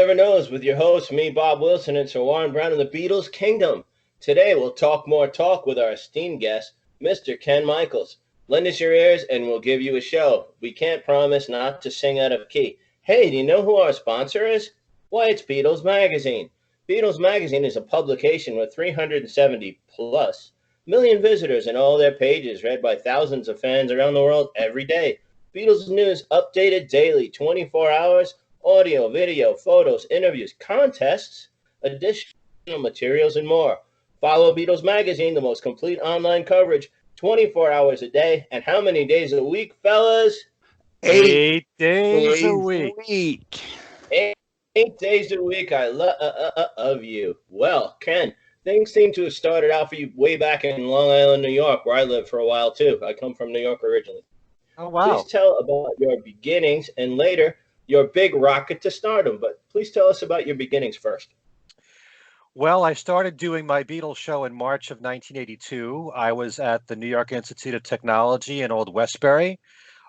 Never Knows with your host, me, Bob Wilson, and Sir Warren Brown of the Beatles Kingdom. Today we'll talk more talk with our esteemed guest, Mr. Ken Michaels. Lend us your ears and we'll give you a show. We can't promise not to sing out of key. Hey, do you know who our sponsor is? Why, it's Beatles Magazine. Beatles Magazine is a publication with 370 plus million visitors and all their pages read by thousands of fans around the world every day. Beatles news updated daily, 24 hours, audio, video, photos, interviews, contests, additional materials, and more. Follow Beatles Magazine, the most complete online coverage, 24 hours a day. And how many days a week, fellas? 8 days a Days a week. week. 8 days a week. I love you. Well, Ken, things seem to have started out for you way back in Long Island, New York, where I lived for a while too. I come from New York originally. Oh, Please wow. tell about your beginnings and later your big rocket to stardom. But please tell us about your beginnings first. Well, I started doing my Beatles show in March of 1982. I was at the New York Institute of Technology in Old Westbury.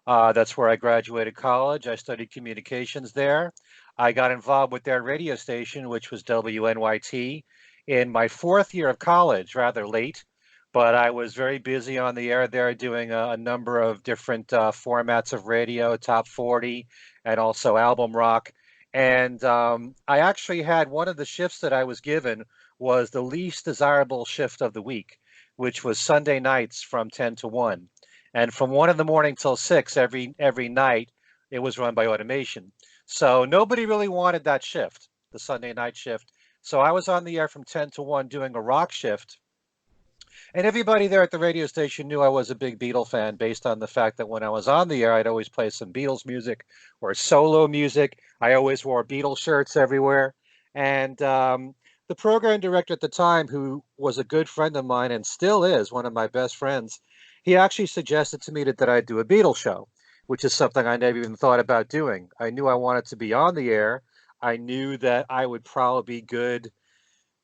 That's where I graduated college. I studied communications there. I got involved with their radio station, which was WNYT, in my fourth year of college, rather late. But I was very busy on the air there doing a number of different formats of radio, top 40, and also album rock. And I actually had one of the shifts that I was given was the least desirable shift of the week, which was Sunday nights from 10 to 1. And from 1 in the morning till 6 every night, it was run by automation. So nobody really wanted that shift, the Sunday night shift. So I was on the air from 10 to 1 doing a rock shift. And everybody there at the radio station knew I was a big Beatle fan based on the fact that when I was on the air, I'd always play some Beatles music or solo music. I always wore Beatles shirts everywhere. And the program director at the time, who was a good friend of mine and still is one of my best friends, he actually suggested to me that I'd do a Beatles show, which is something I never even thought about doing. I knew I wanted to be on the air. I knew that I would probably be good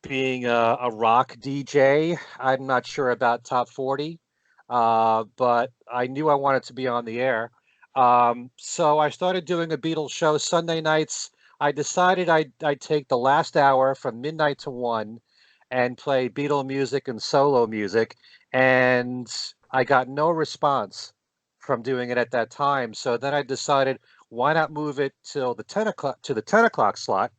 being a rock DJ. I'm not sure about top 40, but I knew I wanted to be on the air. So I started doing a Beatles show Sunday nights. I decided I'd take the last hour from midnight to 1 and play Beatle music and solo music. And I got no response from doing it at that time. So then I decided, why not move it till the 10 o'clock to the 10 o'clock slot?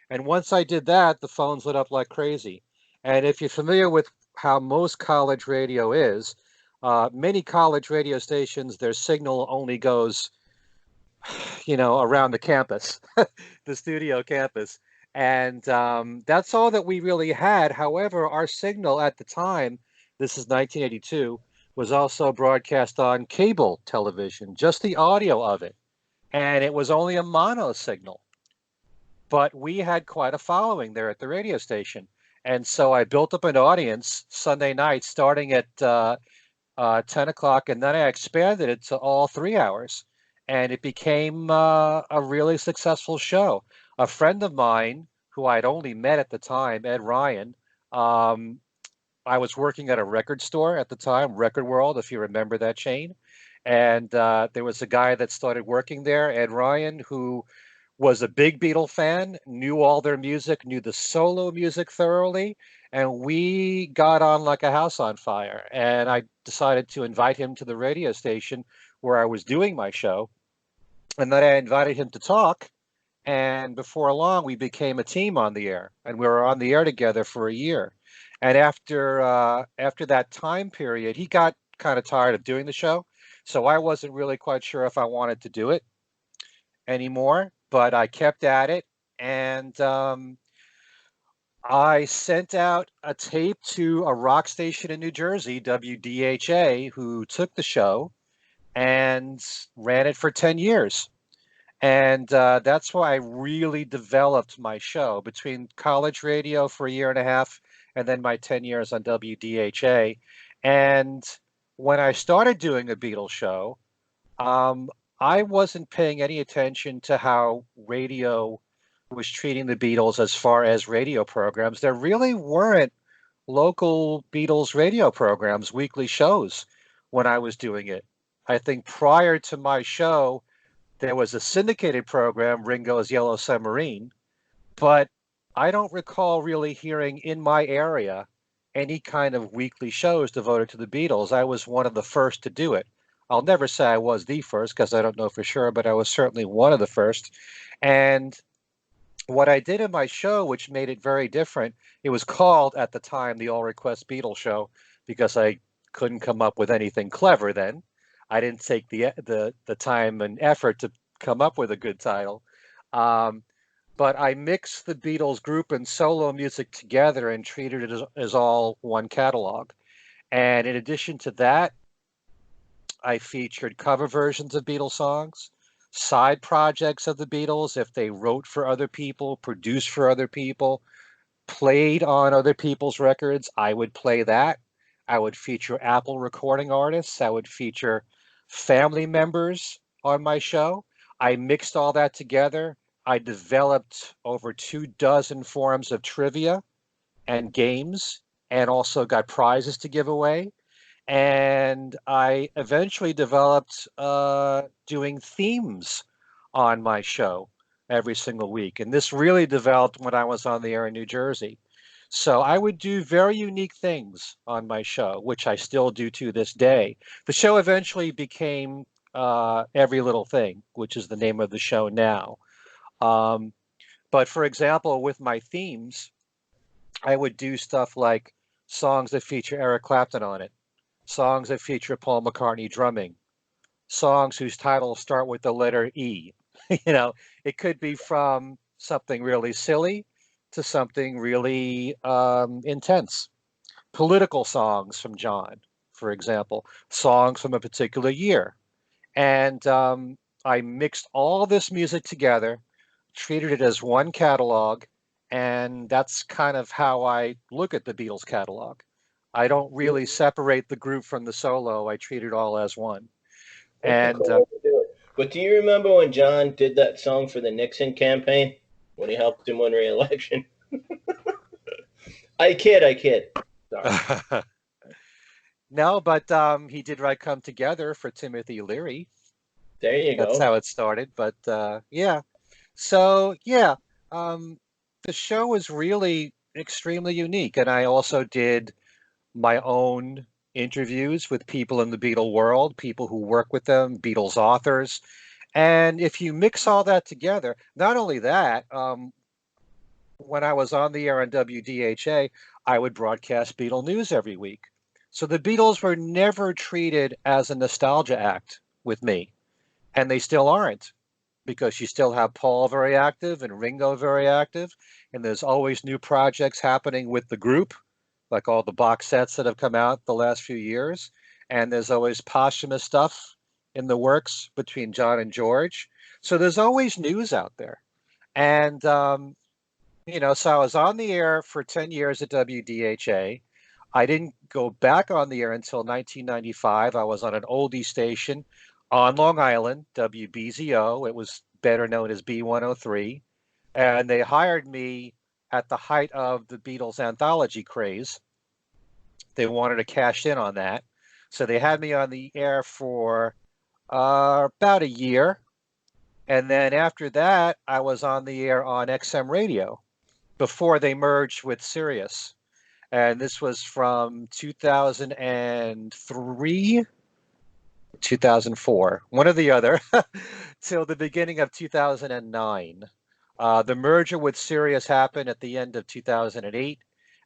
And once I did that, the phones lit up like crazy. And if you're familiar with how most college radio is, many college radio stations, their signal only goes, around the campus, the studio campus. And that's all that we really had. However, our signal at the time, this is 1982, was also broadcast on cable television, just the audio of it. And it was only a mono signal. But we had quite a following there at the radio station. And so I built up an audience Sunday night starting at 10 o'clock, and then I expanded it to all 3 hours. And it became a really successful show. A friend of mine, who I'd only met at the time, Ed Ryan, I was working at a record store at the time, Record World, if you remember that chain. And there was a guy that started working there, Ed Ryan, who was a big Beatle fan, knew all their music, knew the solo music thoroughly, and we got on like a house on fire. And I decided to invite him to the radio station where I was doing my show. And then I invited him to talk. And before long, we became a team on the air, and we were on the air together for a year. And after that time period, he got kind of tired of doing the show, so I wasn't really quite sure if I wanted to do it anymore, but I kept at it. And I sent out a tape to a rock station in New Jersey, WDHA, who took the show and ran it for 10 years. And that's why I really developed my show between college radio for a year and a half and then my 10 years on WDHA. And when I started doing a Beatles show, um, I wasn't paying any attention to how radio was treating the Beatles as far as radio programs. There really weren't local Beatles radio programs, weekly shows when I was doing it. I think prior to my show, There was a syndicated program, Ringo's Yellow Submarine, but I don't recall really hearing in my area any kind of weekly shows devoted to the Beatles. I was one of the first to do it. I'll never say I was the first because I don't know for sure, but I was certainly one of the first. And what I did in my show, which made it very different, it was called at the time the All Request Beatles Show because I couldn't come up with anything clever then. I didn't take the time and effort to come up with a good title. Um, but I mixed the Beatles group and solo music together and treated it as all one catalog. And in addition to that, I featured cover versions of Beatles songs, side projects of the Beatles if they wrote for other people, produced for other people, played on other people's records. I would play that. I would feature Apple recording artists. I would feature family members on my show. I mixed all that together. I developed over 2 dozen forms of trivia and games and also got prizes to give away. And I eventually developed doing themes on my show every single week. And this really developed when I was on the air in New Jersey. So I would do very unique things on my show, which I still do to this day. The show eventually became Every Little Thing, which is the name of the show now. Um, but for example, with my themes, I would do stuff like songs that feature Eric Clapton on it, songs that feature Paul McCartney drumming, songs whose titles start with the letter E. You know, it could be from something really silly to something really intense. Political songs from John, for example, songs from a particular year. And I mixed all this music together, treated it as one catalog, and that's kind of how I look at the Beatles catalog. I don't really separate the group from the solo. I treat it all as one. That's a And cool way to do it. But do you remember when John did that song for the Nixon campaign when he helped him win re-election? I kid. Sorry. no, but he did write "Come Together" for Timothy Leary. There you That's go. how it started. But yeah, so yeah, um, the show was really extremely unique, and I also did my own interviews with people in the Beatle world, people who work with them, Beatles authors. And if you mix all that together, not only that, when I was on the air on WDHA, I would broadcast Beatle news every week. So the Beatles were never treated as a nostalgia act with me, and they still aren't because you still have Paul very active and Ringo very active, and there's always new projects happening with the group, like all the box sets that have come out the last few years, and there's always posthumous stuff in the works between John and George. So there's always news out there. And so I was on the air for 10 years at WDHA. I didn't go back on the air until 1995. I was on an oldie station on Long Island, WBZO. It was better known as B103. And they hired me at the height of the Beatles anthology craze. They wanted to cash in on that. So they had me on the air for about a year. And then after that, I was on the air on XM radio before they merged with Sirius. And this was from 2003, 2004, one or the other, till the beginning of 2009. The merger with Sirius happened at the end of 2008,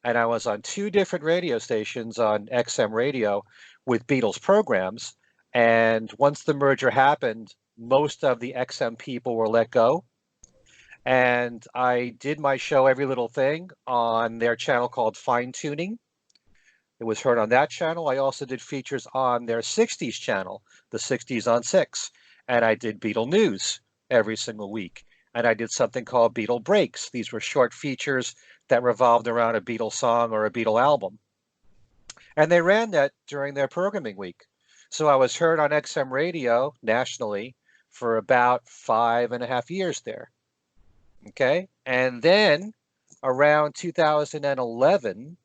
and I was on 2 different radio stations on XM radio with Beatles programs. And once the merger happened, most of the XM people were let go. And I did my show Every Little Thing on their channel called Fine Tuning. It was heard on that channel. I also did features on their 60s channel, the 60s on 6. And I did Beatle News every single week. And I did something called Beatle Breaks. These were short features that revolved around a Beatle song or a Beatle album. And they ran that during their programming week. So I was heard on XM radio nationally for about 5.5 years there. Okay. And then around 2011,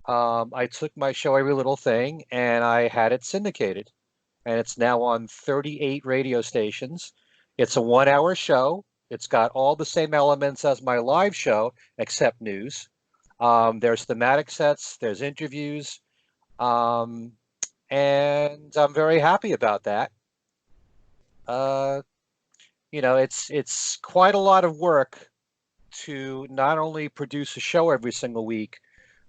I took my show Every Little Thing and I had it syndicated. And it's now on 38 radio stations. It's a 1 hour show. It's got all the same elements as my live show, except news. There's thematic sets, there's interviews, um, and I'm very happy about that. Uh, it's quite a lot of work to not only produce a show every single week,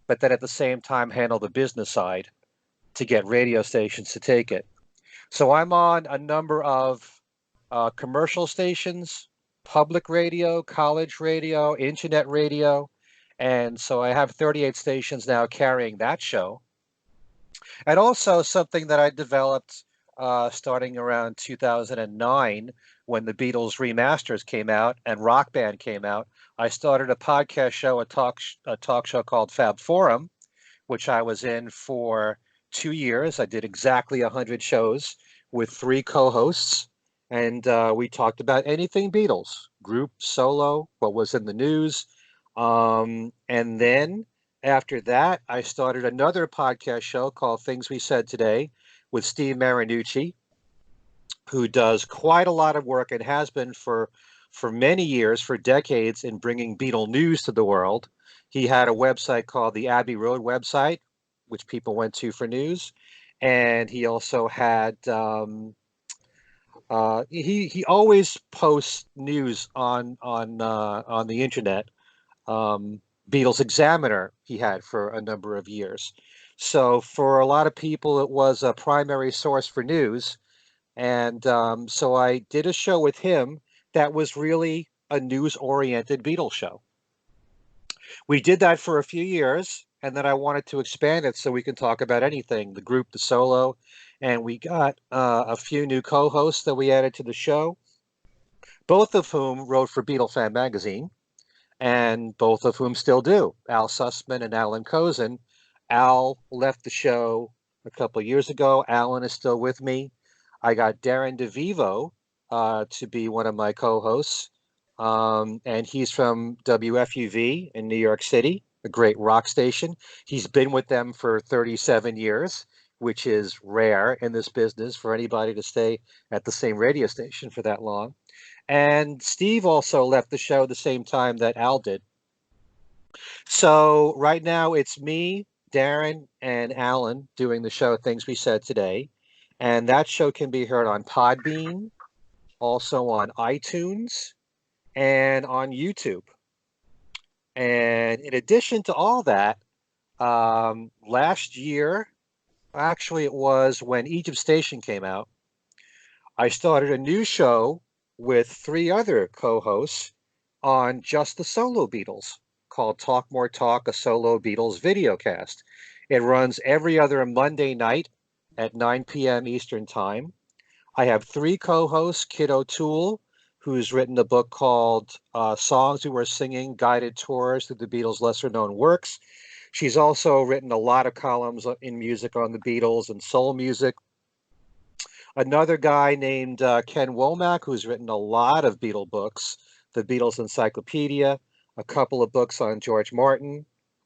but then at the same time handle the business side to get radio stations to take it. So I'm on a number of commercial stations, public radio, college radio, internet radio. And so I have 38 stations now carrying that show. And also something that I developed starting around 2009 when the Beatles remasters came out and Rock Band came out. I started a podcast show, a talk show called Fab Forum, which I was in for 2 years. I did exactly 100 shows with three co-hosts, and we talked about anything Beatles, group, solo, what was in the news. And then after that, I started another podcast show called Things We Said Today with Steve Marinucci, who does quite a lot of work and has been for many years, for decades, in bringing Beatle news to the world. He had a website called the Abbey Road website, which people went to for news, and he also had he always posts news on the internet. Um, Beatles Examiner he had for a number of years. So for a lot of people, it was a primary source for news. And so I did a show with him that was really a news-oriented Beatles show. We did that for a few years, and then I wanted to expand it so we can talk about anything, the group, the solo, and we got a few new co-hosts that we added to the show, both of whom wrote for Beatle Fan Magazine, and both of whom still do, Al Sussman and Alan Kozin. Al left the show a couple of years ago. Alan is still with me. I got Darren DeVivo to be one of my co-hosts, and he's from WFUV in New York City, a great rock station. He's been with them for 37 years, which is rare in this business for anybody to stay at the same radio station for that long. And Steve also left the show the same time that Al did. So right now it's me, Darren, and Alan doing the show Things We Said Today. And that show can be heard on Podbean, also on iTunes, and on YouTube. And in addition to all that, last year, actually it was when Egypt Station came out, I started a new show with three other co-hosts on just the solo Beatles called Talk More Talk, a solo Beatles videocast. It runs every other Monday night at 9 p.m. Eastern Time. I have three co-hosts, Kid O'Toole, who's written a book called Songs We Were Singing, Guided Tours Through the Beatles' Lesser-Known Works. She's also written a lot of columns in music on the Beatles and soul music. Another guy named Ken Womack, who's written a lot of Beatle books, the Beatles Encyclopedia, a couple of books on George Martin.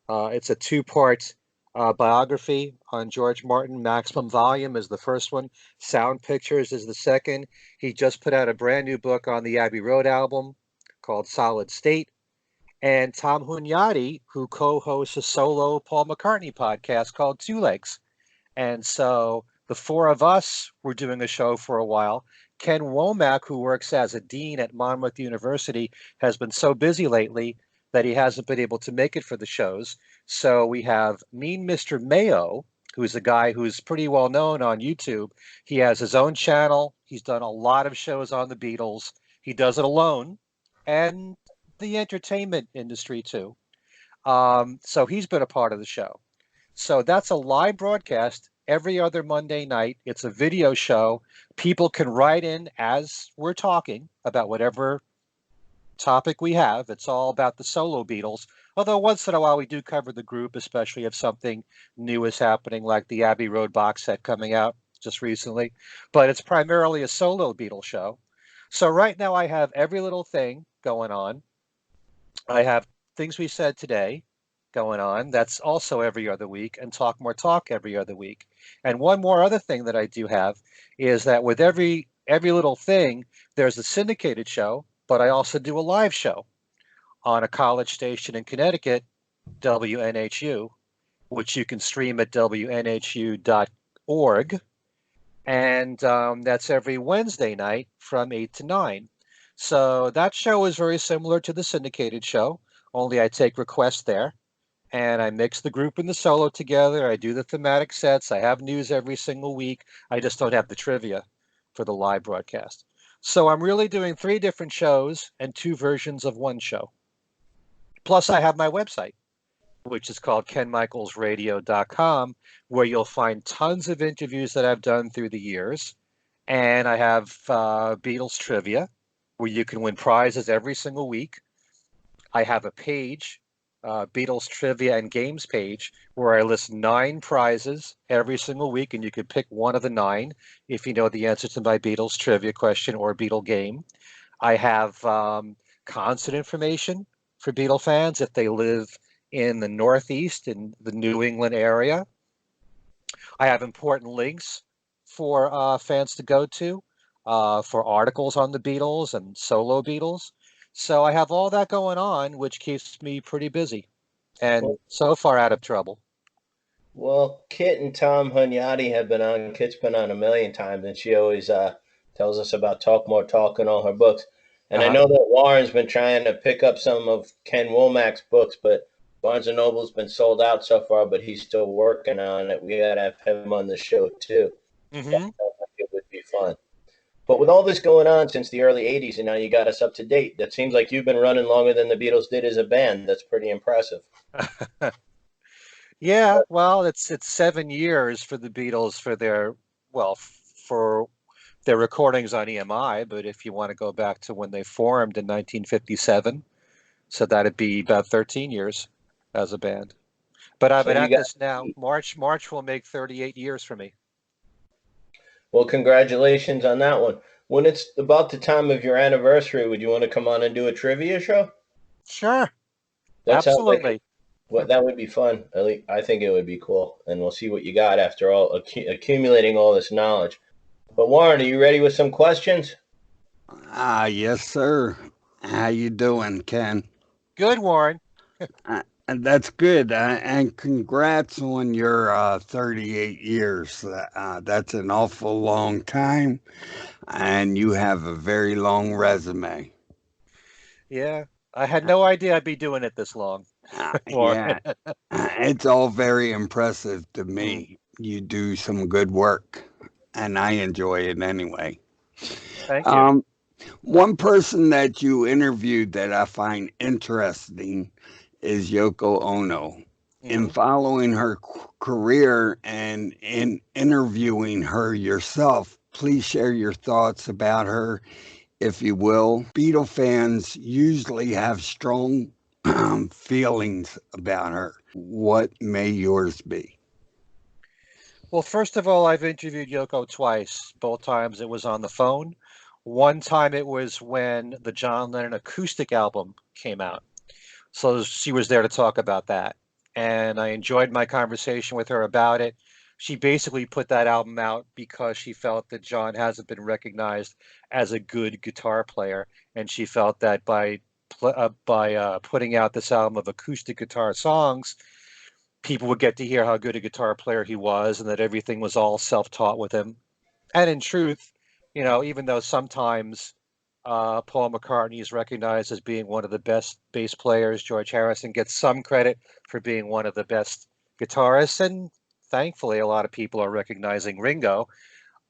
It's a two-part biography on George Martin. Maximum Volume is the first one. Sound Pictures is the second. He just put out a brand new book on the Abbey Road album called Solid State. And Tom Hunyadi, who co-hosts a solo Paul McCartney podcast called Two Legs. And so the four of us were doing a show for a while. Ken Womack, who works as a dean at Monmouth University, has been so busy lately that he hasn't been able to make it for the shows. So we have Mean Mr. Mayo, who's a guy who's pretty well known on YouTube. He has his own channel. He's done a lot of shows on the Beatles. He does it alone, and the entertainment industry too. So he's been a part of the show. So that's a live broadcast every other Monday night. It's a video show. People can write in as we're talking about whatever topic we have. It's all about the solo Beatles. Although once in a while we do cover the group, especially if something new is happening, like the Abbey Road box set coming out just recently. But it's primarily a solo Beatles show. So right now I have every little thing going on. I have Things We Said Today going on. That's also every other week, and Talk More Talk every other week. And one more other thing that I do have is that with every every little thing, there's a syndicated show, but I also do a live show on a college station in Connecticut, WNHU, which you can stream at WNHU.org. And that's every Wednesday night from 8 to 9. So that show is very similar to the syndicated show, only I take requests there and I mix the group and the solo together. I do the thematic sets. I have news every single week. I just don't have the trivia for the live broadcast. So I'm really doing 3 different shows and 2 versions of one show. Plus, I have my website, which is called kenmichaelsradio.com, where you'll find tons of interviews that I've done through the years. And I have Beatles trivia, where you can win prizes every single week. I have a page, Beatles Trivia and Games page, where I list 9 prizes every single week, and you can pick one of the 9 if you know the answer to my Beatles trivia question or Beatle game. I have concert information for Beatle fans if they live in the Northeast, in the New England area. I have important links for fans to go to for articles on the Beatles and solo Beatles. So I have all that going on, which keeps me pretty busy and Well, so far out of trouble. well, Kit and Tom Hunyadi have been on. Kit's been on a million times, and she always tells us about Talk More Talk and all her books. And I Uh-huh. know that Warren's been trying to pick up some of Ken Womack's books, but Barnes and Noble's been sold out so far. But he's still working on it. We gotta have him on the show too. That Hmm. sounds like it would be fun. But with all this going on since the early '80s, and now you got us up to date, that seems like you've been running longer than the Beatles did as a band. That's pretty impressive. Yeah, well, it's 7 years for the Beatles for their for their recordings on EMI, but if you want to go back to when they formed in 1957, so that'd be about 13 years as a band. But I've So been you at got this now. March will make 38 years for me. well, congratulations on that one. When it's about the time of your anniversary, would you want to come on and do a trivia show? Sure, That sounds like absolutely. what that would be fun. At least I think it would be cool, and we'll see what you got after all accumulating all this knowledge. But Warren, are you ready with some questions? Yes, sir. How you doing, Ken? Good, Warren. And that's good. And congrats on your 38 years. That's an awful long time, and you have a very long resume. Yeah, I had no idea I'd be doing it this long, Warren. Yeah, it's all very impressive to Mm, me. You do some good work, and I enjoy it anyway. thank you. Um, One person that you interviewed that I find interesting is Yoko Ono. In Hmm. following her career and in interviewing her yourself, please share your thoughts about her, if you will. Beatle fans usually have strong feelings about her. What may yours be? Well, first of all, I've interviewed Yoko twice. Both times it was on the phone. One time it was when the John Lennon acoustic album came out. So she was there to talk about that. And I enjoyed my conversation with her about it. She basically put that album out because she felt that John hasn't been recognized as a good guitar player, and she felt that by putting out this album of acoustic guitar songs, people would get to hear how good a guitar player he was, and that everything was all self-taught with him. And in truth, even though sometimes Paul McCartney is recognized as being one of the best bass players, George Harrison gets some credit for being one of the best guitarists, and thankfully, a lot of people are recognizing Ringo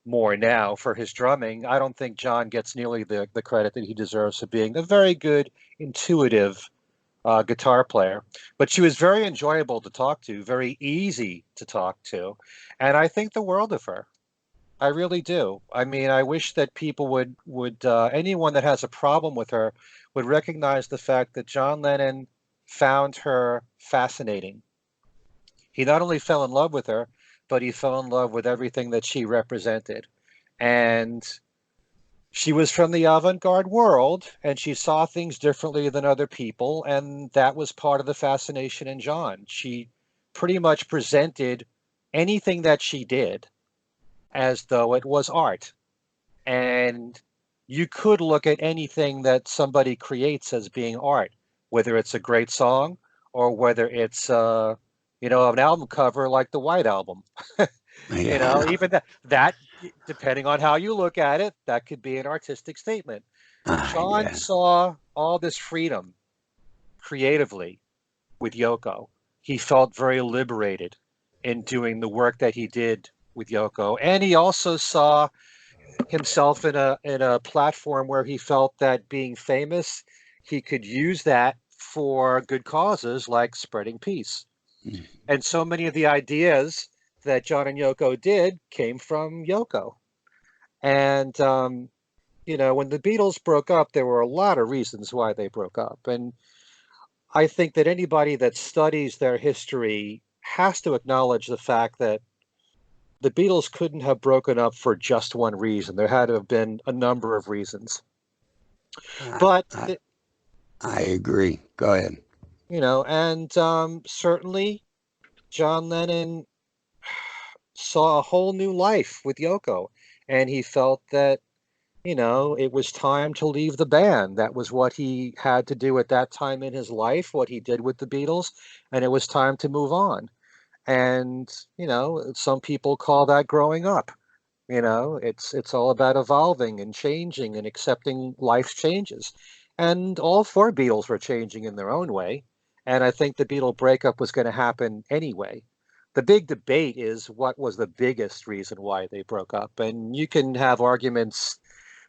more now for his drumming. I don't think John gets nearly the credit that he deserves for being a very good, intuitive guitar player. But she was very enjoyable to talk to, very easy to talk to, and I think the world of her. I really do. I mean, I wish that people would anyone that has a problem with her would recognize the fact that John Lennon found her fascinating. He not only fell in love with her, but he fell in love with everything that she represented. And she was from the avant-garde world, and she saw things differently than other people, and that was part of the fascination in John. She pretty much presented anything that she did as though it was art. And you could look at anything that somebody creates as being art, whether it's a great song or whether it's an album cover like the White Album. Yeah. Even that depending on how you look at it, that could be an artistic statement. John Yeah. saw all this freedom creatively with Yoko. He felt very liberated in doing the work that he did with Yoko, and he also saw himself in a platform where he felt that being famous, he could use that for good causes like spreading peace. Mm. And so many of the ideas that John and Yoko did came from Yoko. And when the Beatles broke up, there were a lot of reasons why they broke up. And I think that anybody that studies their history has to acknowledge the fact that the Beatles couldn't have broken up for just one reason. There had to have been a number of reasons. I, But, I, I agree. Go ahead. and certainly John Lennon saw a whole new life with Yoko. And he felt that, it was time to leave the band. That was what he had to do at that time in his life, what he did with the Beatles. And it was time to move on. And, some people call that growing up. It's all about evolving and changing and accepting life's changes. And all four Beatles were changing in their own way. And I think the Beatle breakup was going to happen anyway. The big debate is what was the biggest reason why they broke up. And you can have arguments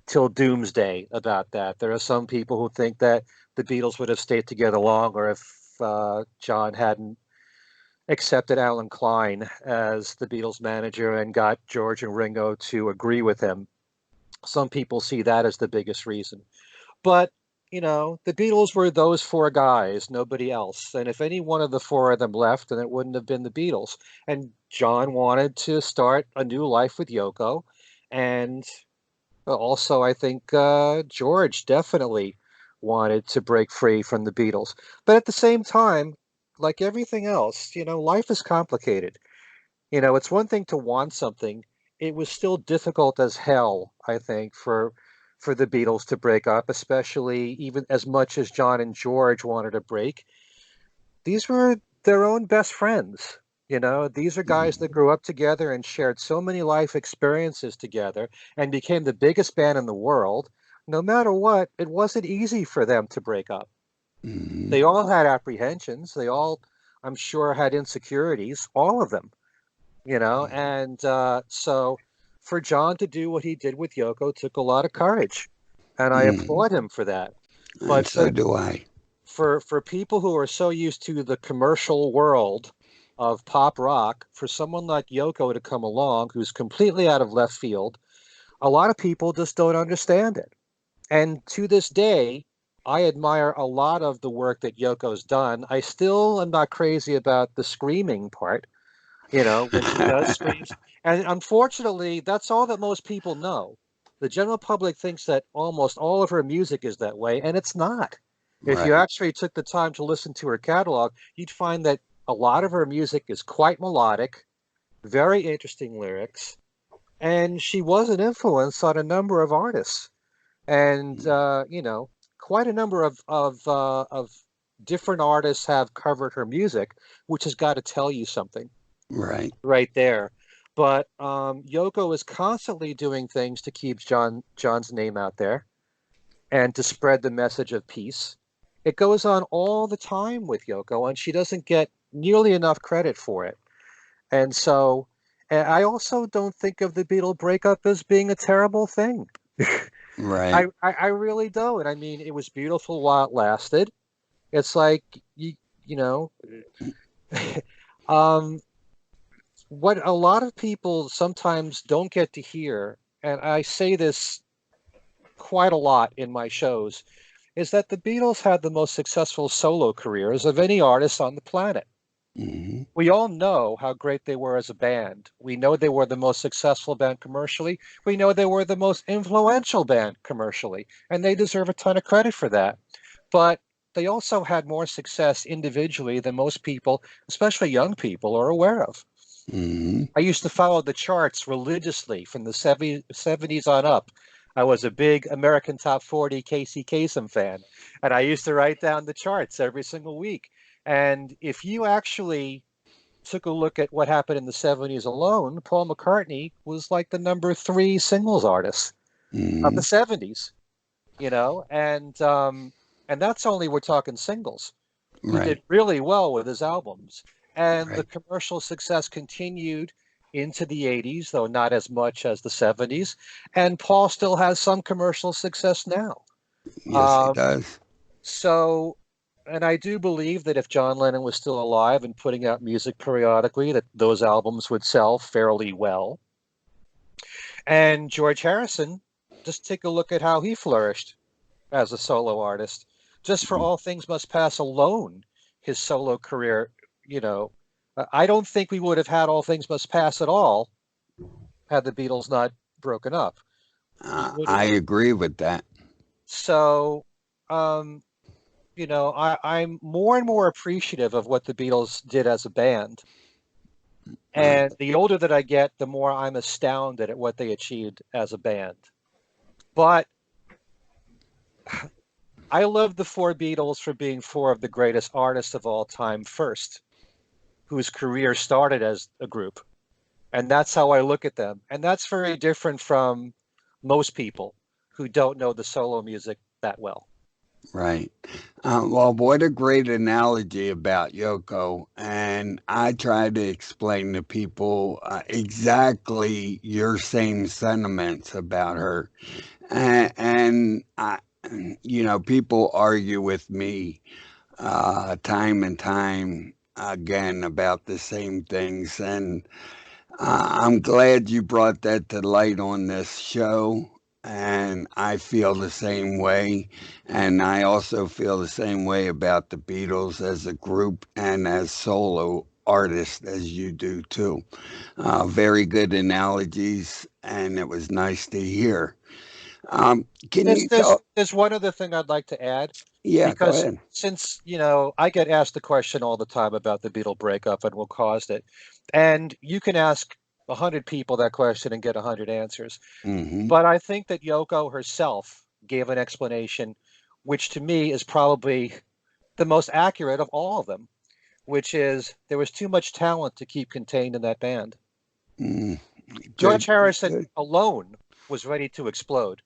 till doomsday about that. There are some people who think that the Beatles would have stayed together longer if John hadn't accepted Alan Klein as the Beatles manager and got George and Ringo to agree with him. Some people see that as the biggest reason. But, the Beatles were those four guys, nobody else. And if any one of the four of them left, then it wouldn't have been the Beatles. And John wanted to start a new life with Yoko. And also, I think George definitely wanted to break free from the Beatles. But at the same time, like everything else, life is complicated. It's one thing to want something. It was still difficult as hell, I think, for the Beatles to break up, especially even as much as John and George wanted to break. These were their own best friends. These are guys that Mm. grew up together and shared so many life experiences together and became the biggest band in the world. No matter what, it wasn't easy for them to break up. Mm. They all had apprehensions. They all, I'm sure, had insecurities, all of them, and so for John to do what he did with Yoko took a lot of courage, and I Mm. applaud him for that. And But so do I. for people who are so used to the commercial world of pop rock, for someone like Yoko to come along who's completely out of left field, a lot of people just don't understand it. And to this day, I admire a lot of the work that Yoko's done. I still am not crazy about the screaming part, when she does screams. And unfortunately, that's all that most people know. The general public thinks that almost all of her music is that way, and it's not. If you Right. actually took the time to listen to her catalog, you'd find that a lot of her music is quite melodic, very interesting lyrics, and she was an influence on a number of artists. And quite a number of different artists have covered her music, which has got to tell you something Right. right there. But Yoko is constantly doing things to keep John's name out there and to spread the message of peace. It goes on all the time with Yoko, and she doesn't get nearly enough credit for it. And so, and I also don't think of the Beatle breakup as being a terrible thing. Right. I really don't. I mean, it was beautiful while it lasted. It's like you know, um, what a lot of people sometimes don't get to hear, and I say this quite a lot in my shows, is that the Beatles had the most successful solo careers of any artist on the planet. Mm. We all know how great they were as a band. We know they were the most successful band commercially. We know they were the most influential band commercially, and they deserve a ton of credit for that. But they also had more success individually than most people, especially young people, are aware of. I used to follow the charts religiously from the 70s on up. I was a big American Top 40 Casey Kasem fan, and I used to write down the charts every single week. And if you actually took a look at what happened in the 70s alone, Paul McCartney was like the number 3 singles artist of the 70s, you know, and that's only we're talking singles. He Right. did really well with his albums, and the Right. commercial success continued into the 80s, though not as much as the 70s. And Paul still has some commercial success now. Yes, he Um, does. so, and I do believe that if John Lennon was still alive and putting out music periodically, that those albums would sell fairly well. And George Harrison, just take a look at how he flourished as a solo artist. Just for All Things Must Pass alone, his solo career, you know, I don't think we would have had All Things Must Pass at all had the Beatles not broken up. I agree with that. So, um, you know, I'm more and more appreciative of what the Beatles did as a band. Right. And the older that I get, the more I'm astounded at what they achieved as a band. But I love the four Beatles for being four of the greatest artists of all time first, whose career started as a group. And that's how I look at them. And that's very different from most people who don't know the solo music that well. Right. Well, what a great analogy about Yoko. And I try to explain to people exactly your same sentiments about her. And you know, people argue with me time and time again about the same things. And I'm glad you brought that to light on this show. And I feel the same way. And I also feel the same way about the Beatles as a group and as solo artists as you do too. Very good analogies, and it was nice to hear. Can There's you there's tell? there's one other thing I'd like to add, Yeah, go because ahead. since, you know, I get asked the question all the time about the Beatle breakup and what caused it. And you can ask 100 people that question and get 100 answers. Hmm. But I think that Yoko herself gave an explanation, which to me is probably the most accurate of all of them, which is there was too much talent to keep contained in that band. Mm, George good, Harrison good. alone was ready to explode.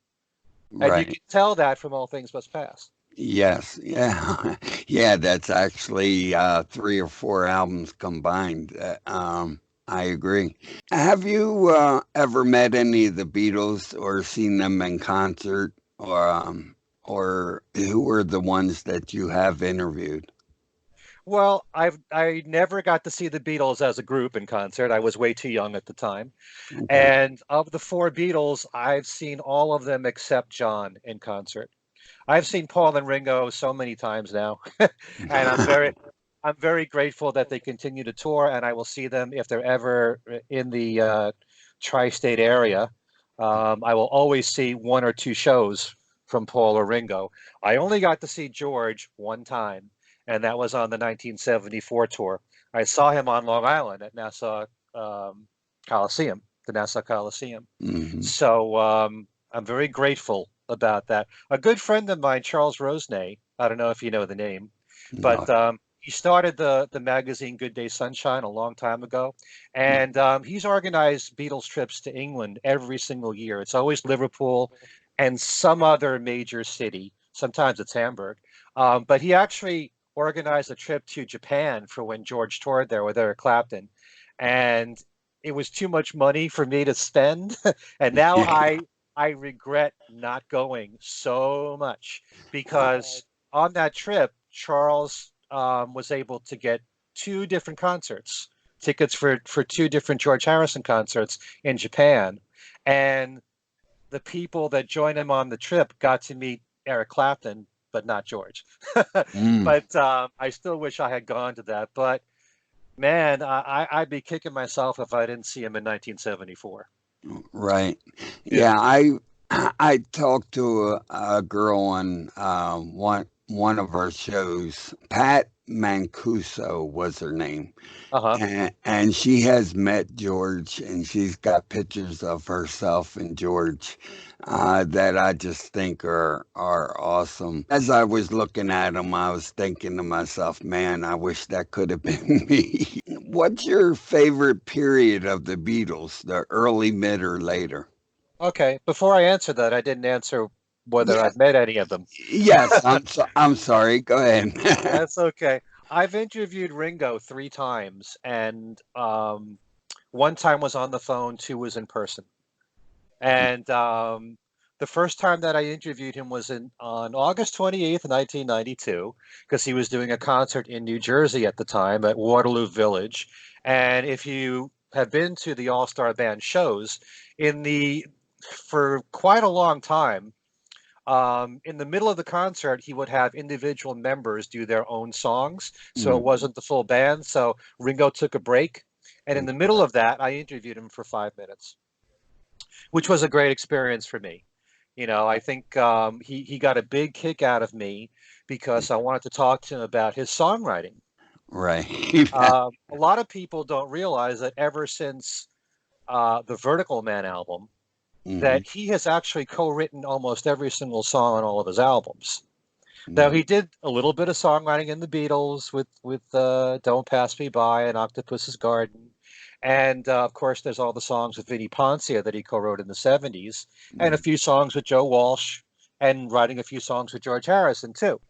And you Right. can tell that from All Things Must Pass. Yes. Yeah. Yeah. That's actually 3 or 4 albums combined. I agree. Have you ever met any of the Beatles or seen them in concert, or who were the ones that you have interviewed? Well, I never got to see the Beatles as a group in concert. I was way too young at the time. Okay. And of the four Beatles, I've seen all of them except John in concert. I've seen Paul and Ringo so many times now, and I'm very grateful that they continue to tour, and I will see them if they're ever in the tri-state area. I will always see one or two shows from Paul or Ringo. I only got to see George one time, and that was on the 1974 tour. I saw him on Long Island at Nassau Coliseum, the Nassau Coliseum. Hmm. So I'm very grateful about that. A good friend of mine, Charles Rosenay, I don't know if you know the name, No. but he started the magazine Good Day Sunshine a long time ago, and he's organized Beatles trips to England every single year. It's always Liverpool and some other major city. Sometimes it's Hamburg, but he actually organized a trip to Japan for when George toured there with Eric Clapton, and it was too much money for me to spend, and now Yeah. I regret not going so much Uh, because on that trip, Charles was able to get two different concerts, tickets for two different George Harrison concerts in Japan, and the people that joined him on the trip got to meet Eric Clapton, but not George. mm, But I still wish I had gone to that. But man, I'd be kicking myself if I didn't see him in 1974. right. Yeah. Yeah. I talked to a girl on one of our shows. Pat Mancuso was her name. Uh-huh. And she has met George, and she's got pictures of herself and George that I just think are awesome. As I was looking at them, I was thinking to myself, man, I wish that could have been me. What's your favorite period of the Beatles, the early, mid, or later? Okay. Before I answer that, I didn't answer whether Yeah, I've met any of them. yes, I'm sorry. Go ahead. That's okay. I've interviewed Ringo 3 times, and one time was on the phone, two was in person. And the first time that I interviewed him was on August 28th, 1992, because he was doing a concert in New Jersey at the time at Waterloo Village. And if you have been to the All-Star Band shows, in the for quite a long time, in the middle of the concert, he would have individual members do their own songs, so it Mm, wasn't the full band. So Ringo took a break, and in the middle of that, I interviewed him for 5 minutes, which was a great experience for me. I think he got a big kick out of me because I wanted to talk to him about his songwriting. right. A lot of people don't realize that ever since the Vertical Man album, Hmm. that he has actually co-written almost every single song on all of his albums. Now Hmm. he did a little bit of songwriting in the Beatles with "Don't Pass Me By" and "Octopus's Garden," and of course there's all the songs with Vinnie Poncia that he co-wrote in the '70s, and a few songs with Joe Walsh, and writing a few songs with George Harrison too.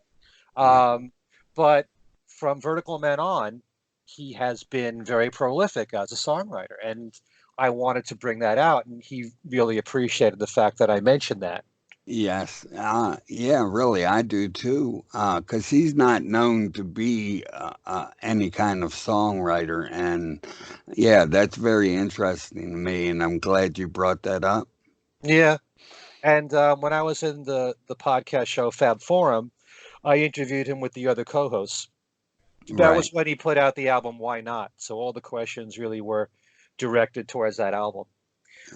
Yeah. Um, but from Vertical Man on, he has been very prolific as a songwriter, and I wanted to bring that out, and he really appreciated the fact that I mentioned that. Yes. Yeah, really, I do too. Because he's not known to be any kind of songwriter. And yeah, that's very interesting to me. And I'm glad you brought that up. Yeah. And when I was in the podcast show Fab Forum, I interviewed him with the other co-hosts. That was Right. when he put out the album Why Not? So all the questions really were directed towards that album.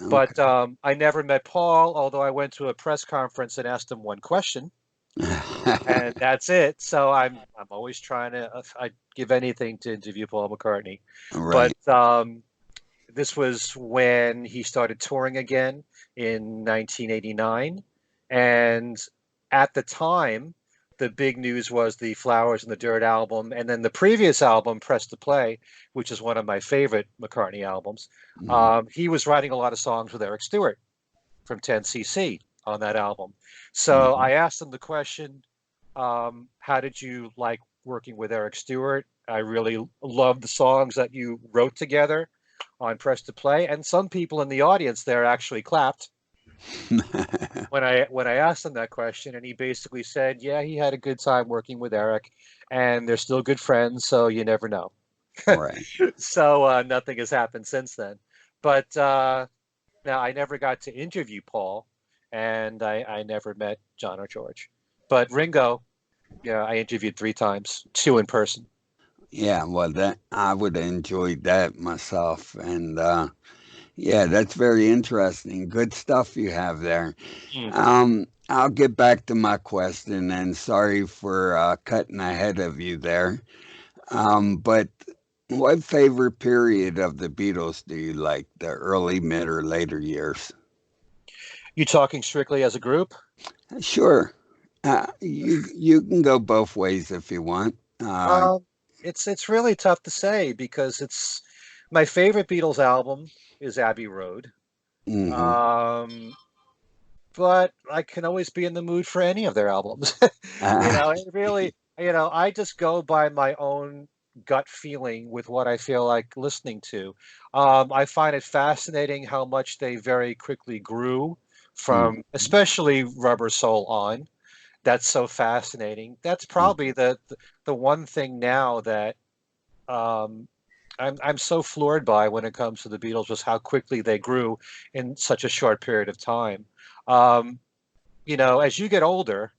But Okay. I never met Paul, although I went to a press conference and asked him one question, and that's it. So I'm always trying to I'd give anything to interview Paul McCartney. But Right. this was when he started touring again in 1989. And at the time, the big news was the Flowers and the Dirt album. And then the previous album, Press to Play, which is one of my favorite McCartney albums. Mhm. He was writing a lot of songs with Eric Stewart from 10cc on that album. So I Mhm. asked him the question, how did you like working with Eric Stewart? I really love the songs that you wrote together on Press to Play, and some people in the audience there actually clapped when I asked him that question, and he basically said, "Yeah, he had a good time working with Eric, and they're still good friends, so you never know." Right. So nothing has happened since then. But now I never got to interview Paul, and I never met John or George. But Ringo, yeah, I interviewed 3 times, two in person. Yeah, well, that I would have enjoyed that myself. And yeah, that's very interesting. Good stuff you have there. Mm. I'll get back to my question, and sorry for cutting ahead of you there. But what favorite period of the Beatles do you like? The early, mid, or later years? You talking strictly as a group? Sure. You can go both ways if you want. Um, it's really tough to say because it's my favorite Beatles album is Abbey Road. Mhm. Um, but I can always be in the mood for any of their albums. Uh, It really, I just go by my own gut feeling with what I feel like listening to. I find it fascinating how much they very quickly grew mm, from, especially Rubber Soul on. That's so fascinating. That's mm, probably the one thing now that um, I'm so floored by when it comes to the Beatles was how quickly they grew in such a short period of time. Um, as you get older,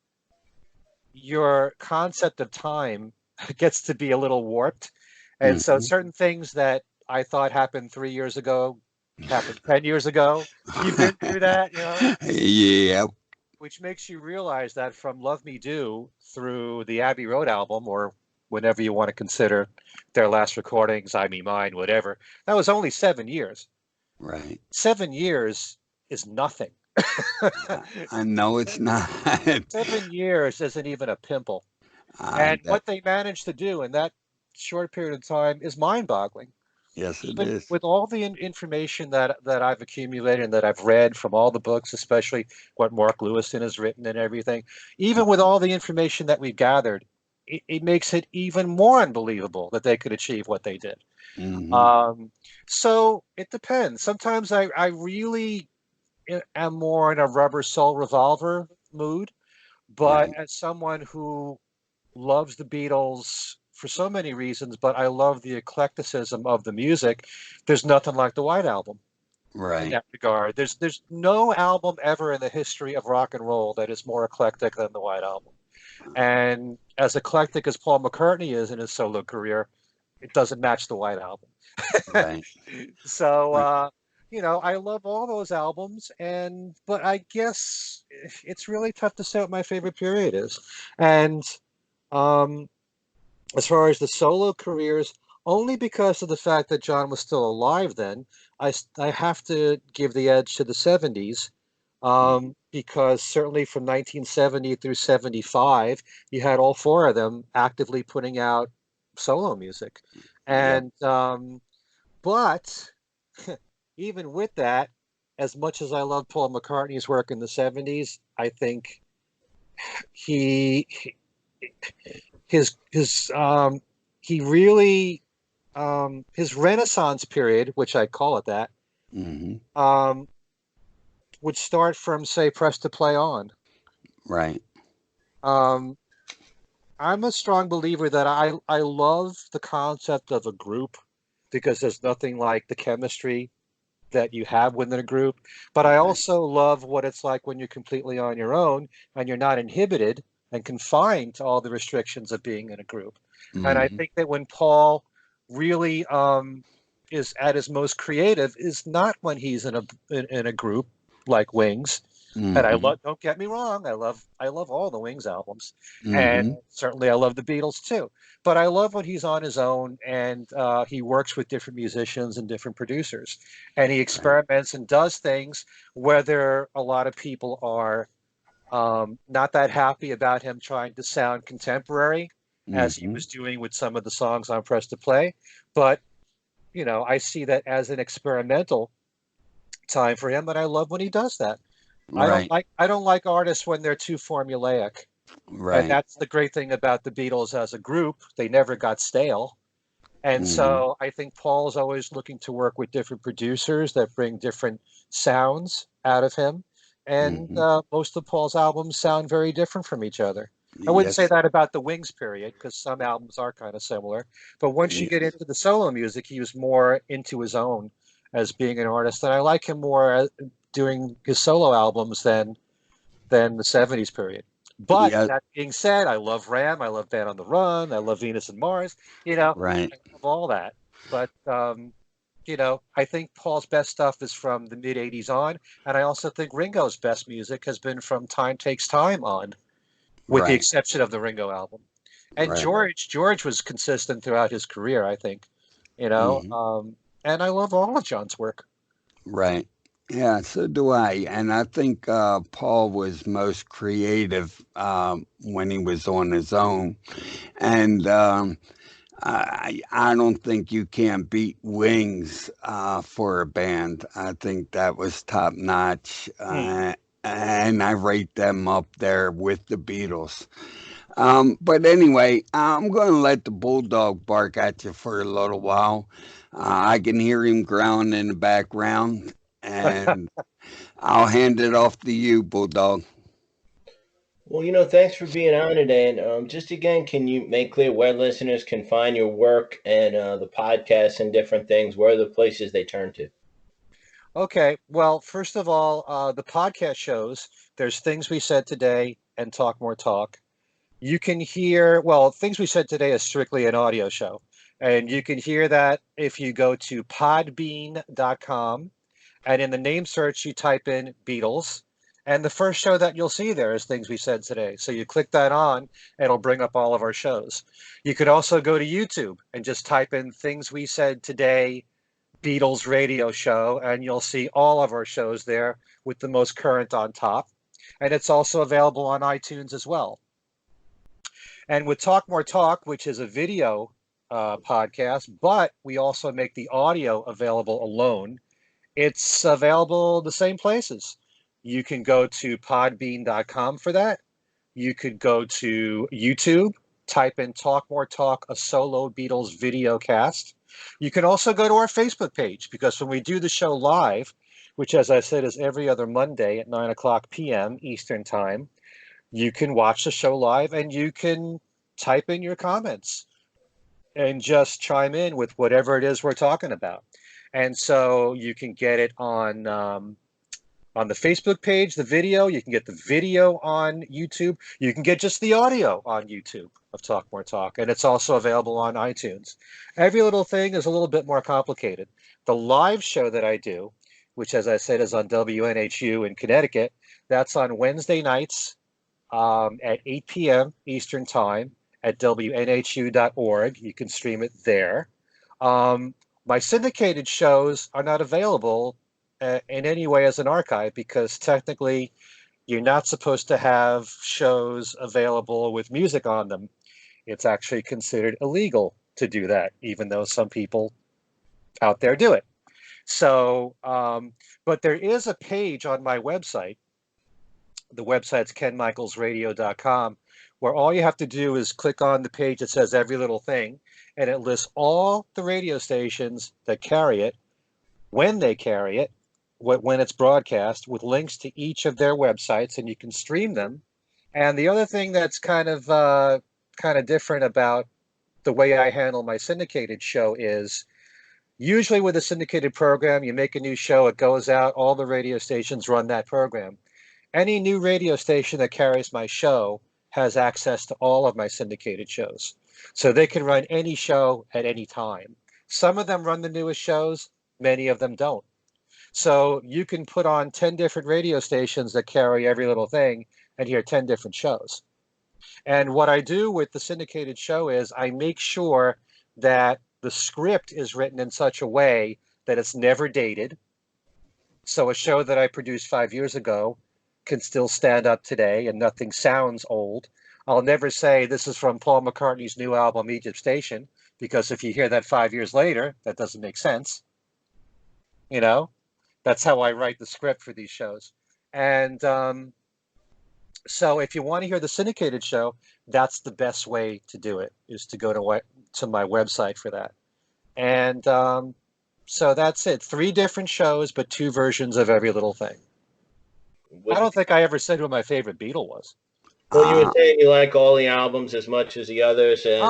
your concept of time gets to be a little warped. And so mhm. certain things that I thought happened 3 years ago happened 10 years ago. You've been through that, Yeah. which makes you realize that from Love Me Do through the Abbey Road album, or whenever you want to consider their last recordings, I Me Mine, whatever. That was only 7 years. Right. 7 years is nothing. I know it's not. 7 years isn't even a pimple. And That, what they managed to do in that short period of time is mind-boggling. yes, it Even is. with all the information that I've accumulated and that I've read from all the books, especially what Mark Lewison has written and everything, even with all the information that we've gathered, it makes it even more unbelievable that they could achieve what they did. Hmm. Um, so it depends. Sometimes I really am more in a Rubber Soul Revolver mood, but Right. as someone who loves the Beatles for so many reasons, but I love the eclecticism of the music. There's nothing like the White Album in Right. that regard. There's no album ever in the history of rock and roll that is more eclectic than the White Album. And as eclectic as Paul McCartney is in his solo career, it doesn't match the White Album. Right. So Right. I love all those albums, but I guess it's really tough to say what my favorite period is. And um, as far as the solo careers, only because of the fact that John was still alive then, I have to give the edge to the 70s, because certainly from 1970 through 75, you had all four of them actively putting out solo music. Yep. And but even with that, as much as I love Paul McCartney's work in the 70s, I think he his he really his Renaissance period, which I call it that, Hmm. um, would start from, say, Press to Play On. Right. Um, I'm a strong believer that I love the concept of a group because there's nothing like the chemistry that you have within a group. But I Right. also love what it's like when you're completely on your own and you're not inhibited and confined to all the restrictions of being in a group. And I Hmm. think that when Paul really is at his most creative is not when he's in a group like Wings. And I Hmm. love, don't get me wrong, I love all the Wings albums, and Hmm. certainly I love the Beatles too. But I love when he's on his own and he works with different musicians and different producers, and he Right. experiments and does things whether a lot of people are not that happy about him trying to sound contemporary, as he Hmm. was doing with some of the songs on Press to Play. But I see that as an experimental time for him, and I love when he does that. Right. I don't like artists when they're too formulaic. And Right. that's the great thing about the Beatles as a group. They never got stale. And Hmm. so I think Paul's always looking to work with different producers that bring different sounds out of him. And Hmm. most of Paul's albums sound very different from each other. I wouldn't say Yes. that about the Wings period because some albums are kind of similar. But once you get Yes. into the solo music, he was more into his own as being an artist. And I like him more doing his solo albums than the 70s period. But Yeah. that being said, I love Ram, I love Band on the Run, I love Venus and Mars, Right. I love all that. But I think Paul's best stuff is from the mid 80s on, and I also think Ringo's best music has been from Time Takes Time on, with the Right. exception of the Ringo album. And Right. George was consistent throughout his career, I think. You know, Hmm. um, and I love all of John's work. Right. Yeah, so do I. And I think Paul was most creative when he was on his own. And I don't think you can beat Wings for a band. I think that was top notch. Hmm. And I rate them up there with the Beatles. But anyway, I'm going to let the bulldog bark at you for a little while. I can hear him growling in the background, and I'll hand it off to you, bulldog. Well, thanks for being on today. And just again, can you make clear where listeners can find your work and the podcasts and different things? Where are the places they turn to? Okay, well, first of all, the podcast shows, there's Things We Said Today and Talk More Talk. You can hear, well, Things We Said Today is strictly an audio show. And you can hear that if you go to podbean.com and in the name search, you type in Beatles. And the first show that you'll see there is Things We Said Today. So you click that on, it'll bring up all of our shows. You could also go to YouTube and just type in Things We Said Today Beatles radio show, and you'll see all of our shows there with the most current on top. And it's also available on iTunes as well. And with Talk More Talk, which is a video podcast, but we also make the audio available alone, it's available the same places. You can go to podbean.com for that. You could go to YouTube, type in Talk More Talk, a solo Beatles video cast. You can also go to our Facebook page, because when we do the show live, which, as I said, is every other Monday at 9 o'clock p.m. Eastern Time, you can watch the show live and you can type in your comments and just chime in with whatever it is we're talking about. And so you can get it on the Facebook page, the video. You can get the video on YouTube. You can get just the audio on YouTube of Talk More Talk. And it's also available on iTunes. Every little thing is a little bit more complicated. The live show that I do, which, as I said, is on WNHU in Connecticut, that's on Wednesday nights at 8 p.m. Eastern Time at WNHU.org. You can stream it there. My syndicated shows are not available in any way as an archive, because technically you're not supposed to have shows available with music on them. It's actually considered illegal to do that, even though some people out there do it. So, but there is a page on my website. The website's kenmichaelsradio.com, where all you have to do is click on the page that says Every Little Thing, and it lists all the radio stations that carry it, when they carry it, when it's broadcast, with links to each of their websites, and you can stream them. And the other thing that's kind of different about the way I handle my syndicated show is, usually with a syndicated program, you make a new show, it goes out, all the radio stations run that program. Any new radio station that carries my show has access to all of my syndicated shows. So they can run any show at any time. Some of them run the newest shows, many of them don't. So you can put on 10 different radio stations that carry Every Little Thing and hear 10 different shows. And what I do with the syndicated show is I make sure that the script is written in such a way that it's never dated. So a show that I produced 5 years ago can still stand up today and nothing sounds old. I'll never say this is from Paul McCartney's new album, Egypt Station, because if you hear that 5 years later, that doesn't make sense. You know, that's how I write the script for these shows. And so if you want to hear the syndicated show, that's the best way to do it, is to go to my website for that. And so that's it. 3 different shows, but 2 versions of Every Little Thing. I don't think I ever said who my favorite Beatle was. Well, you were saying you like all the albums as much as the others, and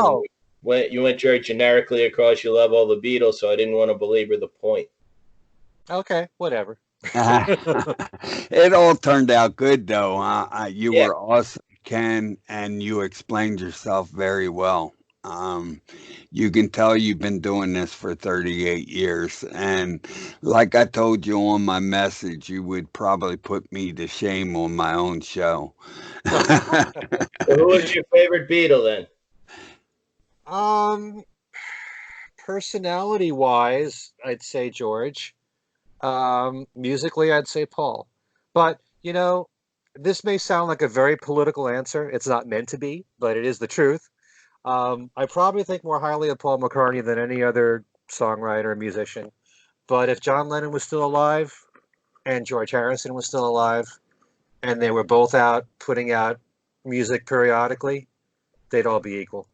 you went very generically across. You love all the Beatles, so I didn't want to belabor the point. Okay, whatever. It all turned out good, though. You were awesome, Ken, and you explained yourself very well. You can tell you've been doing this for 38 years. And like I told you on my message, you would probably put me to shame on my own show. So who was your favorite Beatle then? Personality-wise, I'd say George. Musically, I'd say Paul. But, you know, this may sound like a very political answer. It's not meant to be, but it is the truth. I probably think more highly of Paul McCartney than any other songwriter or musician. But if John Lennon was still alive and George Harrison was still alive and they were both out putting out music periodically, they'd all be equal.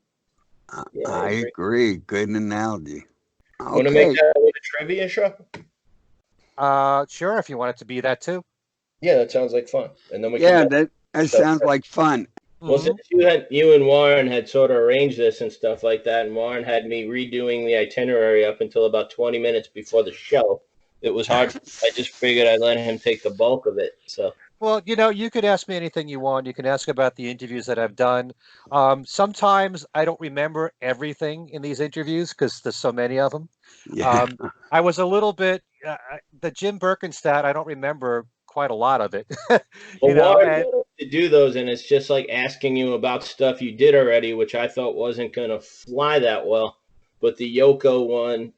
I agree. Good analogy. Okay. Want to make that a trivia show? Sure, if you want it to be that too. Yeah, that sounds like fun. And then we that sounds like fun. Well, since you and Warren had sort of arranged this and stuff like that, and Warren had me redoing the itinerary up until about 20 minutes before the show, it was hard. I just figured I'd let him take the bulk of it. So. Well, you know, you could ask me anything you want. You can ask about the interviews that I've done. Sometimes I don't remember everything in these interviews because there's so many of them. Yeah. I was a little bit, the Jim Birkenstadt, I don't remember quite a lot of it. Well, Warren And wanted to do those, and it's just like asking you about stuff you did already, which I thought wasn't going to fly that well. But the Yoko one,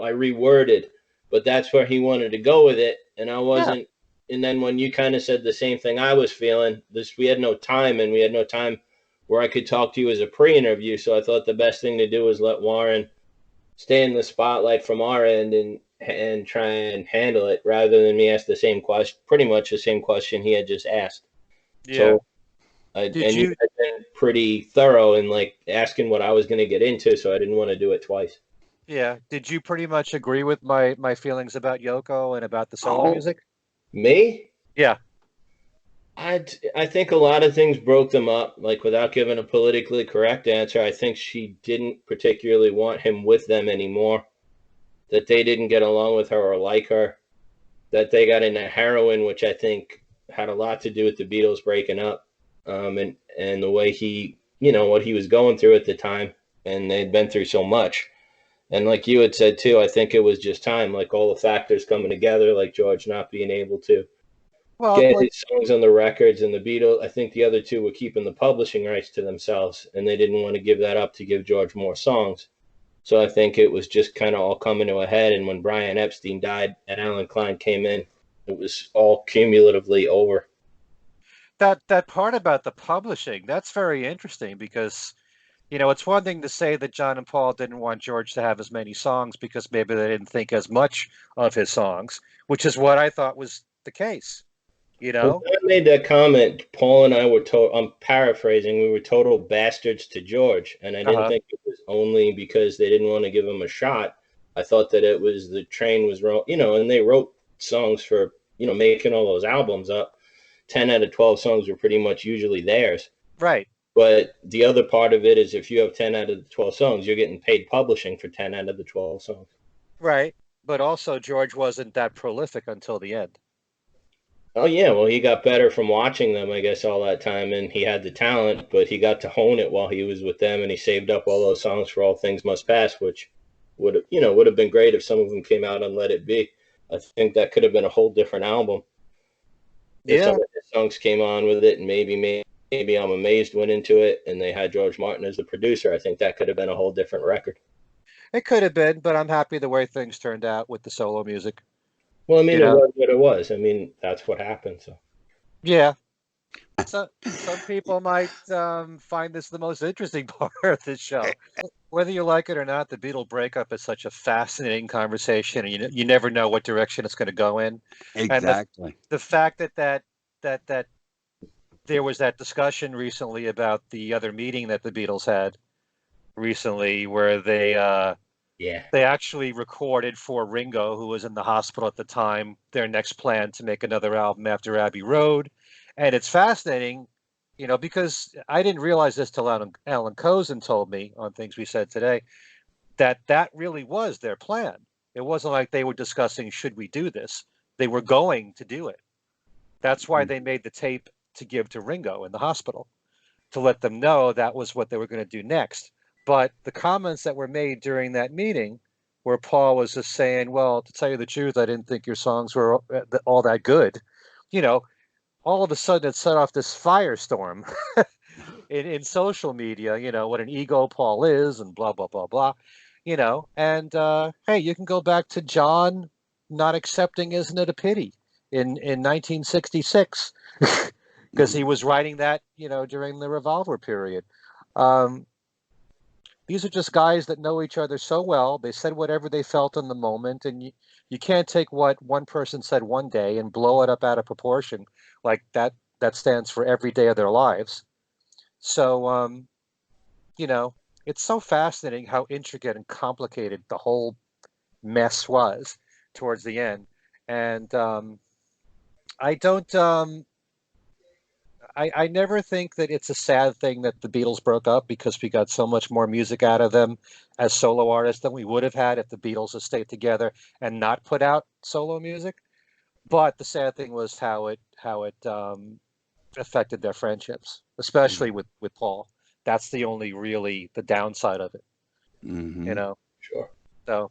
I reworded, but that's where he wanted to go with it, and I yeah, wasn't. And then when you kind of said the same thing I was feeling, we had no time, and we had no time where I could talk to you as a pre-interview. So I thought the best thing to do was let Warren stay in the spotlight from our end and try and handle it rather than me ask the same question, pretty much the same question he had just asked. yeah. So, Did and you you? had been pretty thorough in like asking what I was going to get into, so I didn't want to do it twice. Yeah. Did you pretty much agree with my feelings about Yoko and about the solo Oh, music? Me? Yeah. I think a lot of things broke them up. Like without giving a politically correct answer, I think she didn't particularly want him with them anymore. That they didn't get along with her or like her. That they got into heroin, which I think had a lot to do with the Beatles breaking up, and the way he, what he was going through at the time, and they'd been through so much. And like you had said too, I think it was just time, like all the factors coming together, like George not being able to Well, get like his songs on the records, and the Beatles. I think the other two were keeping the publishing rights to themselves, and they didn't want to give that up to give George more songs. So I think it was just kind of all coming to a head. And when Brian Epstein died and Alan Klein came in, it was all cumulatively over. that part about the publishing, that's very interesting because it's one thing to say that John and Paul didn't want George to have as many songs because maybe they didn't think as much of his songs, which is what I thought was the case, you When know? I made that comment, Paul and I were I'm paraphrasing, we were total bastards to George. And I didn't Uh-huh. think it was only because they didn't want to give him a shot. I thought that it was the train was wrong, and they wrote songs for, making all those albums up. 10 out of 12 songs were pretty much usually theirs. Right, But the other part of it is if you have 10 out of the 12 songs, you're getting paid publishing for 10 out of the 12 songs. right. But also George wasn't that prolific until the end. Oh, yeah. Well, he got better from watching them, I guess, all that time. And he had the talent, but he got to hone it while he was with them. And he saved up all those songs for All Things Must Pass, which would have been great if some of them came out on Let It Be. I think that could have been a whole different album if some Yeah, of his songs came on with it. And maybe I'm Amazed went into it and they had George Martin as the producer. I think that could have been a whole different record. it could have been, but I'm happy the way things turned out with the solo music, Well, I you mean, it know? was what it was. I mean, that's what happened. So, Yeah. So some people might find this the most interesting part of this show. Whether you like it or not, the Beatle breakup is such a fascinating conversation, and you never know what direction it's going to go in. And exactly. the fact that there was that discussion recently about the other meeting that the Beatles had recently, where yeah. they actually recorded for Ringo, who was in the hospital at the time, their next plan to make another album after Abbey Road. And it's fascinating, because I didn't realize this till Alan Kozin told me on Things We Said Today, that really was their plan. It wasn't like they were discussing, should we do this? They were going to do it. That's why they made the tape to give to Ringo in the hospital, to let them know that was what they were going to do next. But the comments that were made during that meeting, where Paul was just saying, well, to tell you the truth, I didn't think your songs were all that good, you know, all of a sudden it set off this firestorm in social media, what an ego Paul is and blah, blah, blah, blah, and hey, you can go back to John not accepting Isn't It a Pity in 1966 because he was writing that, during the Revolver period. Um, these are just guys that know each other so well. They said whatever they felt in the moment, and you can't take what one person said one day and blow it up out of proportion like that. That stands for every day of their lives. So, you know, it's so fascinating how intricate and complicated the whole mess was towards the end. And I don't, I never think that it's a sad thing that the Beatles broke up because we got so much more music out of them as solo artists than we would have had if the Beatles had stayed together and not put out solo music. But the sad thing was how it affected their friendships, especially with Paul. That's the only really the downside of it, you Mm-hmm. know. Sure. So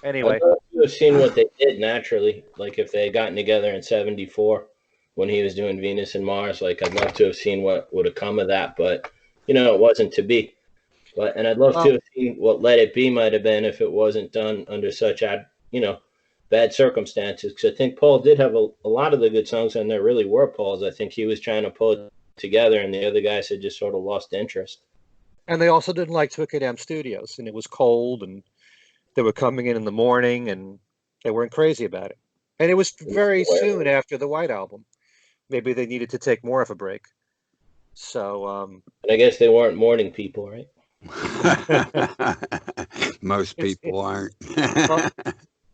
Anyway, I'd love to have seen what they did naturally, like if they had gotten together in '74 when he was doing Venus and Mars. Like I'd love to have seen what would have come of that, but it wasn't to be. And I'd love to well, have seen what Let It Be might have been if it wasn't done under such bad circumstances. Because I think Paul did have a lot of the good songs, and there really were Paul's. I think he was trying to pull it together, and the other guys had just sort of lost interest. and they also didn't like Twickenham Studios, and it was cold, and they were coming in the morning, and they weren't crazy about it. And it was very soon after the White Album. Maybe they needed to take more of a break. So, And I guess they weren't morning people, right? Most people aren't. well,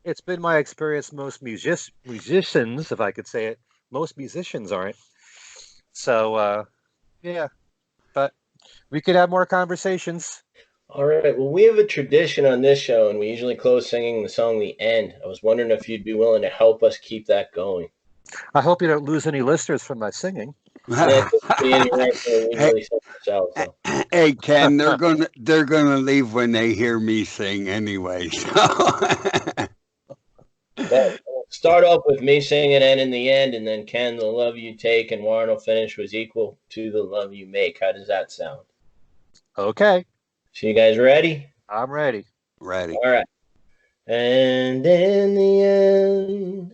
it's been my experience. Most musicians, if I could say it, most musicians aren't. So, yeah, but we could have more conversations. All right. Well, we have a tradition on this show, and we usually close singing the song "The End." I was wondering if you'd be willing to help us keep that going. I hope you don't lose any listeners from my singing. Yeah, it could be anywhere from we usually sing ourselves. So. Hey Ken, they're gonna leave when they hear me sing anyway. So. Well, we'll start off with me singing "And in the End," and then Ken, "The Love You Take," and Warren will finish was equal to "The Love You Make." How does that sound? Okay, So you guys ready? I'm ready. Ready. All right. And in the end,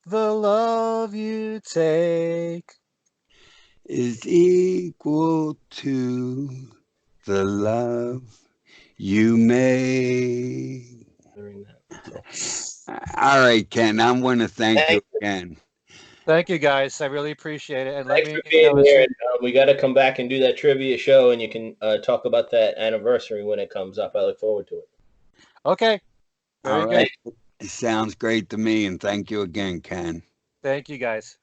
The love you take is equal to the love you make. All right, Ken, I want to thank you again. Thank you, guys. I really appreciate it. And thanks for being here. We got to come back and do that trivia show, and you can talk about that anniversary when it comes up. I look forward to it. Okay. Very good. It sounds great to me, and thank you again, Ken. Thank you, guys.